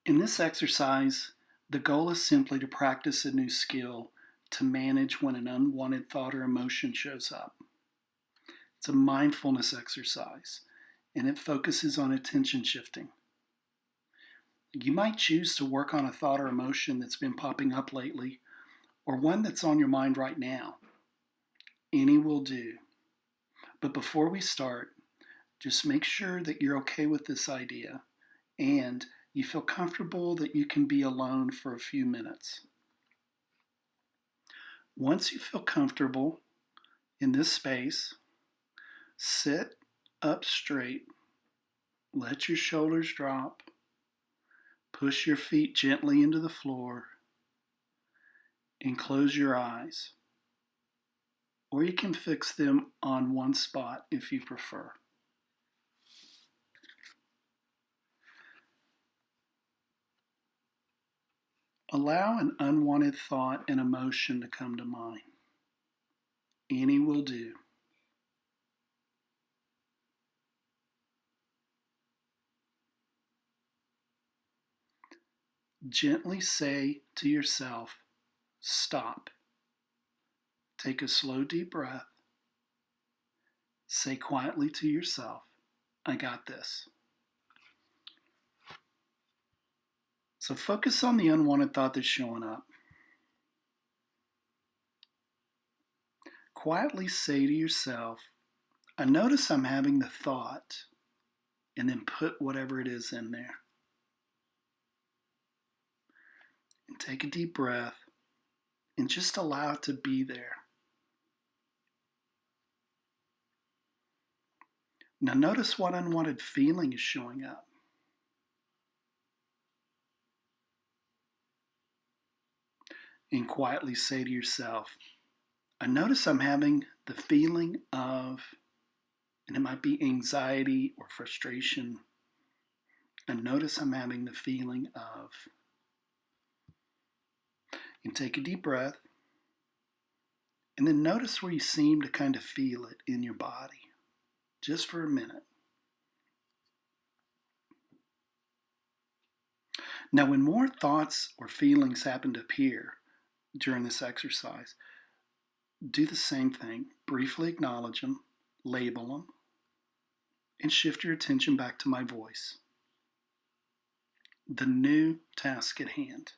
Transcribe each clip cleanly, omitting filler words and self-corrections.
In this exercise, the goal is simply to practice a new skill to manage when an unwanted thought or emotion shows up. It's a mindfulness exercise, and it focuses on attention shifting. You might choose to work on a thought or emotion that's been popping up lately, or one that's on your mind right now. Any will do. But before we start, just make sure that you're okay with this idea and you feel comfortable that you can be alone for a few minutes. Once you feel comfortable in this space, sit up straight, let your shoulders drop, push your feet gently into the floor, and close your eyes. Or you can fix them on one spot if you prefer. Allow an unwanted thought and emotion to come to mind. Any will do. Gently say to yourself, stop. Take a slow, deep breath. Say quietly to yourself, I got this. So focus on the unwanted thought that's showing up. Quietly say to yourself, I notice I'm having the thought, and then put whatever it is in there. And take a deep breath and just allow it to be there. Now notice what unwanted feeling is showing up. And quietly say to yourself, I notice I'm having the feeling of, and it might be anxiety or frustration. I notice I'm having the feeling of. And take a deep breath. And then notice where you seem to kind of feel it in your body. Just for a minute. Now, when more thoughts or feelings happen to appear during this exercise, do the same thing. Briefly acknowledge them, label them, and shift your attention back to my voice. The new task at hand.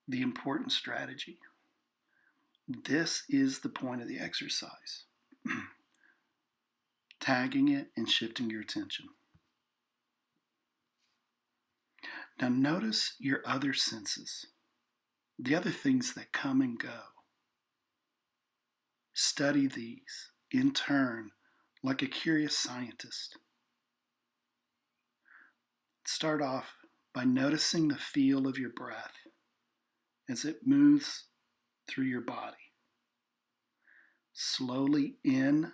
The important strategy. This is the point of the exercise. Tagging it and shifting your attention. Now notice your other senses, the other things that come and go. Study these in turn like a curious scientist. Start off by noticing the feel of your breath as it moves through your body. Slowly in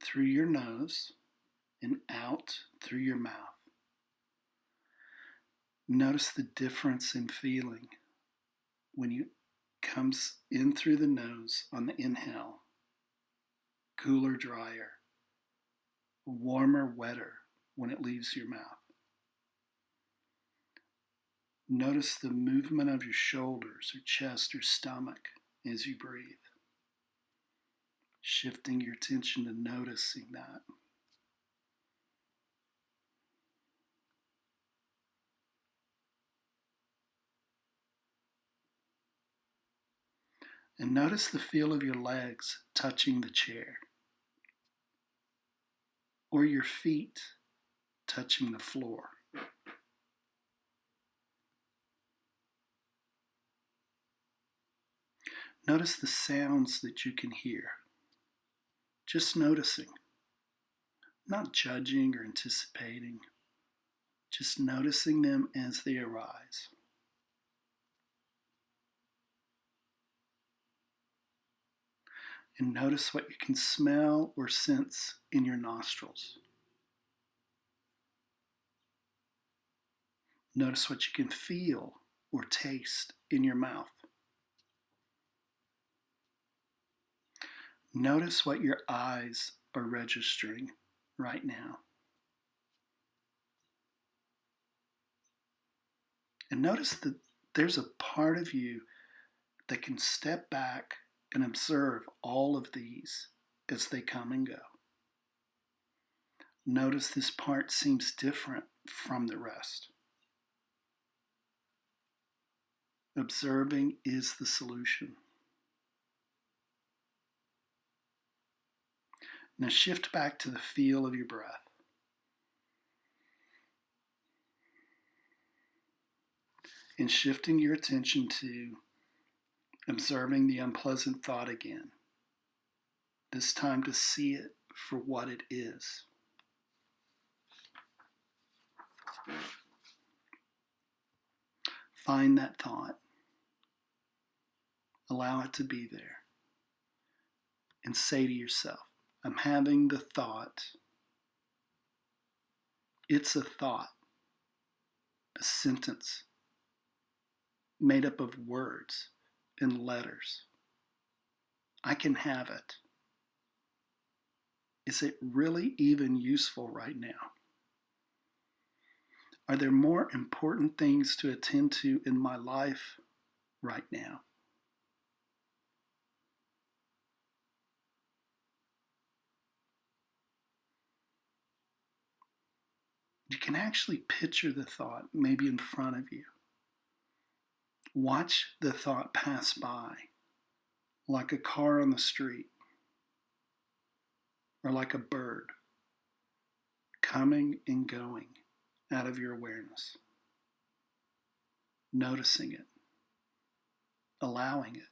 through your nose and out through your mouth. Notice the difference in feeling when it comes in through the nose on the inhale. Cooler, drier. Warmer, wetter when it leaves your mouth. Notice the movement of your shoulders or chest or stomach as you breathe. Shifting your attention to noticing that. And notice the feel of your legs touching the chair. Or your feet touching the floor. Notice the sounds that you can hear. Just noticing. Not judging or anticipating. Just noticing them as they arise. And notice what you can smell or sense in your nostrils. Notice what you can feel or taste in your mouth. Notice what your eyes are registering right now. And notice that there's a part of you that can step back and observe all of these as they come and go. Notice this part seems different from the rest. Observing is the solution. Now shift back to the feel of your breath. And shifting your attention to observing the unpleasant thought again. This time to see it for what it is. Find that thought. Allow it to be there. And say to yourself, I'm having the thought. It's a thought, a sentence made up of words and letters. I can have it. Is it really even useful right now? Are there more important things to attend to in my life right now? You can actually picture the thought maybe in front of you. Watch the thought pass by like a car on the street or like a bird coming and going out of your awareness. Noticing it, allowing it.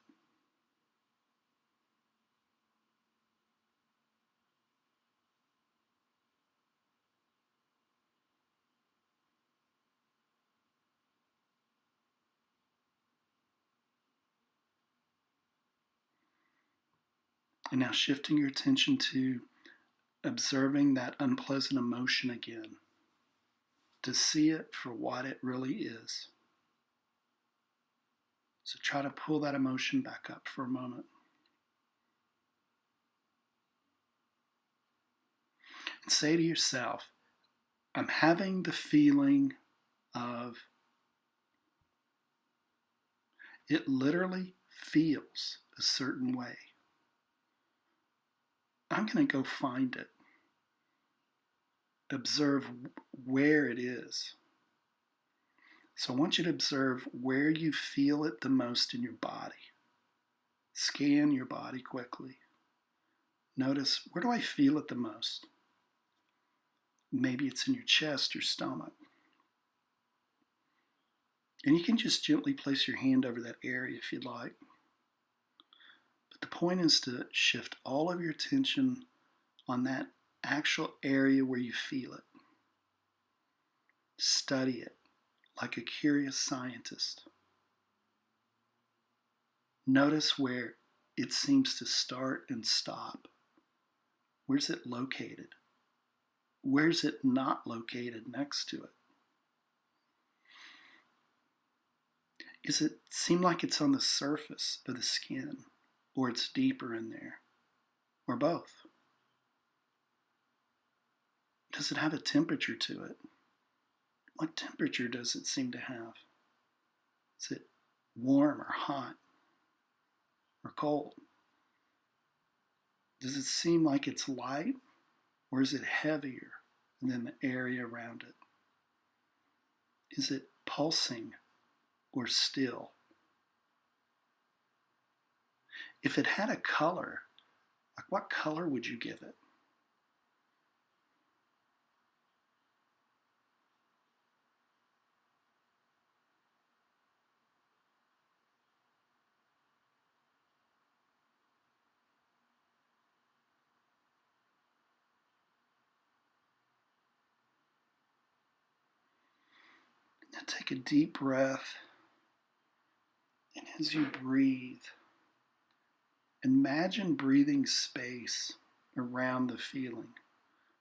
And now shifting your attention to observing that unpleasant emotion again, to see it for what it really is. So try to pull that emotion back up for a moment. And say to yourself, I'm having the feeling of, it literally feels a certain way. I'm going to go find it. Observe where it is. So I want you to observe where you feel it the most in your body. Scan your body quickly. Notice, where do I feel it the most? Maybe it's in your chest or stomach. And you can just gently place your hand over that area if you'd like. But the point is to shift all of your attention on that actual area where you feel it. Study it like a curious scientist. Notice where it seems to start and stop. Where's it located? Where's it not located next to it? Does it seem like it's on the surface of the skin, or it's deeper in there, or both? Does it have a temperature to it? What temperature does it seem to have? Is it warm or hot or cold? Does it seem like it's light, or is it heavier than the area around it? Is it pulsing or still? If it had a color, like what color would you give it? Now take a deep breath, and as you breathe, imagine breathing space around the feeling,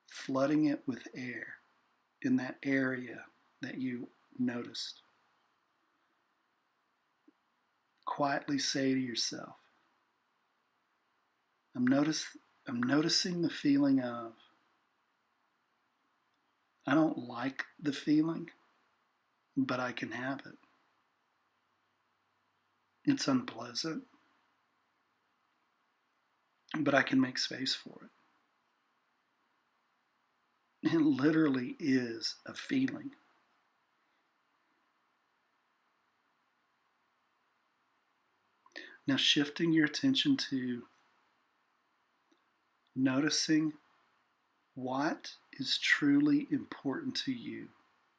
flooding it with air in that area that you noticed. Quietly say to yourself, I'm noticing the feeling of, I don't like the feeling, but I can have it. It's unpleasant, but I can make space for it. It literally is a feeling. Now, shifting your attention to noticing what is truly important to you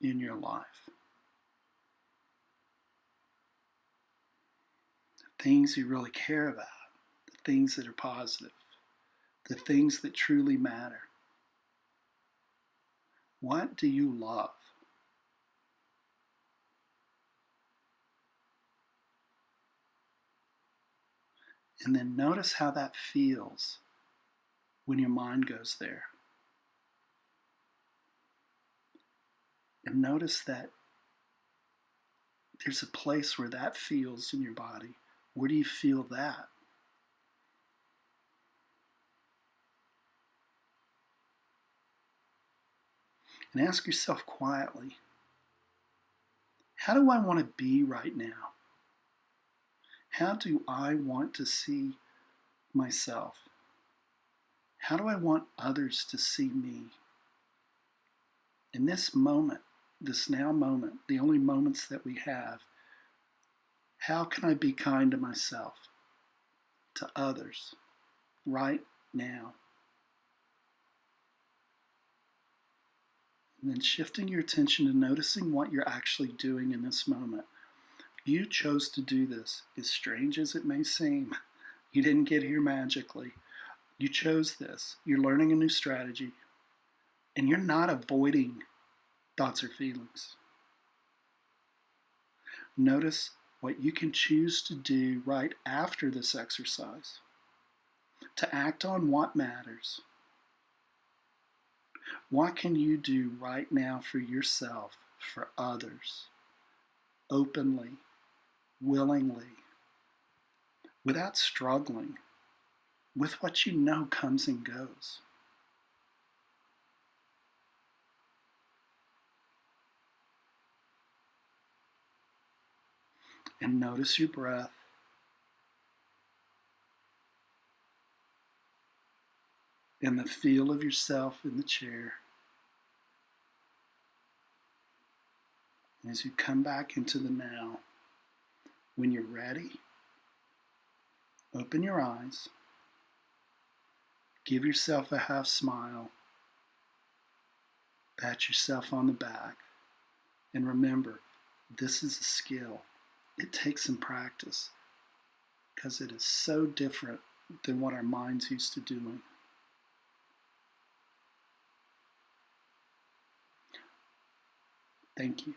in your life. The things you really care about, the things that are positive, the things that truly matter. What do you love? And then notice how that feels when your mind goes there. And notice that there's a place where that feels in your body. Where do you feel that? And ask yourself quietly, how do I want to be right now? How do I want to see myself? How do I want others to see me? In this moment, this now moment, the only moments that we have, how can I be kind to myself, to others, right now? And then shifting your attention to noticing what you're actually doing in this moment. You chose to do this, as strange as it may seem. You didn't get here magically. You chose this. You're learning a new strategy. And you're not avoiding thoughts or feelings. Notice what you can choose to do right after this exercise to act on what matters. What can you do right now for yourself, for others, openly, willingly, without struggling, with what you know comes and goes? And notice your breath. And the feel of yourself in the chair. And as you come back into the now, when you're ready, open your eyes, give yourself a half smile, pat yourself on the back, and remember, this is a skill. It takes some practice because it is so different than what our mind's used to doing. Thank you.